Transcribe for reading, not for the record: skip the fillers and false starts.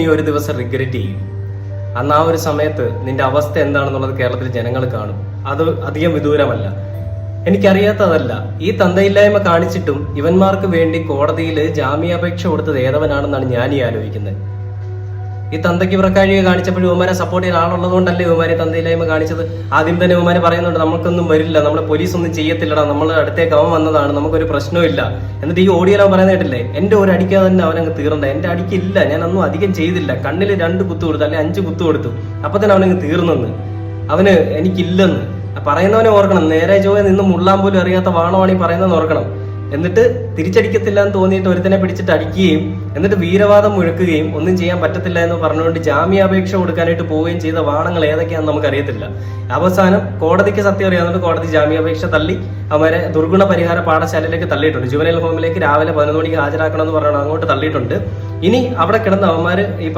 നീ ഒരു ദിവസം റിഗ്രറ്റ് ചെയ്യും. അന്ന് ആ ഒരു സമയത്ത് നിന്റെ അവസ്ഥ എന്താണെന്നുള്ളത് കേരളത്തിലെ ജനങ്ങൾ കാണും. അത് അധികം വിദൂരമല്ല. എനിക്കറിയാത്തതല്ല, ഈ തന്തയില്ലായ്മ കാണിച്ചിട്ടും ഇവന്മാർക്ക് വേണ്ടി കോടതിയിൽ ജാമ്യാപേക്ഷ കൊടുത്തത് ഏതവനാണെന്നാണ് ഞാൻ ഈ ആലോചിക്കുന്നത്. ഈ തന്തയ്ക്ക് പ്രക്കാഴിയെ കാണിച്ചപ്പോഴും ഇവന്മാരെ സപ്പോർട്ട് ചെയ്യാൻ ആളുള്ളതുകൊണ്ടല്ലേ ഇവന്മാരെ തന്തയില്ലായ്മ കാണിച്ചത്. ആദ്യം തന്നെ ഇവന്മാര് പറയുന്നുണ്ട് നമുക്കൊന്നും വരില്ല, നമ്മളെ പോലീസ് ഒന്നും ചെയ്യത്തില്ലടാ, നമ്മൾ അടുത്തേക്ക് അവൻ വന്നതാണ്, നമുക്കൊരു പ്രശ്നമില്ല. എന്നിട്ട് ഈ ഓഡിയോ പറയുന്നത് കേട്ടില്ലേ, എന്റെ ഒരു അടിക്കാതെ തന്നെ അവനങ്ങ് തീർന്ന. എന്റെ അടിക്കില്ല, ഞാനൊന്നും അധികം ചെയ്തില്ല, കണ്ണിൽ 2 കുത്തു കൊടുത്തു അല്ലെ 5 കുത്തു കൊടുത്തു, അപ്പൊ തന്നെ അവനങ്ങ് തീർന്നെന്ന്, അവന് എനിക്കില്ലെന്ന് പറയുന്നവനെ ഓർക്കണം. നേരെ ചൊവ്വേ നിന്ന് മുള്ളാൻ പോലും അറിയാത്ത വാണമാണ് ഈ പറയുന്നതെന്ന് ഓർക്കണം. എന്നിട്ട് തിരിച്ചടിക്കത്തില്ല എന്ന് തോന്നിയിട്ട് ഒരുത്തനെ പിടിച്ചിട്ട് അടിക്കുകയും എന്നിട്ട് വീരവാദം മുഴക്കുകയും ഒന്നും ചെയ്യാൻ പറ്റത്തില്ല എന്ന് പറഞ്ഞുകൊണ്ട് ജാമ്യാപേക്ഷ കൊടുക്കാനായിട്ട് പോവുകയും ചെയ്ത വാണങ്ങൾ ഏതൊക്കെയാണെന്ന് നമുക്കറിയത്തില്ല. അവസാനം കോടതിക്ക് സത്യം അറിയാവുന്നത് കോടതി ജാമ്യാപേക്ഷ തള്ളി അവരെ ദുർഗുണ പരിഹാര പാഠശാലയിലേക്ക് തള്ളിയിട്ടുണ്ട്. ജുവനൈൽ ഹോമിലേക്ക് രാവിലെ 11 മണിക്ക് ഹാജരാക്കണം എന്ന് പറഞ്ഞാൽ അങ്ങോട്ട് തള്ളിയിട്ടുണ്ട്. ഇനി അവിടെ കിടന്ന അവന്മാര് ഈ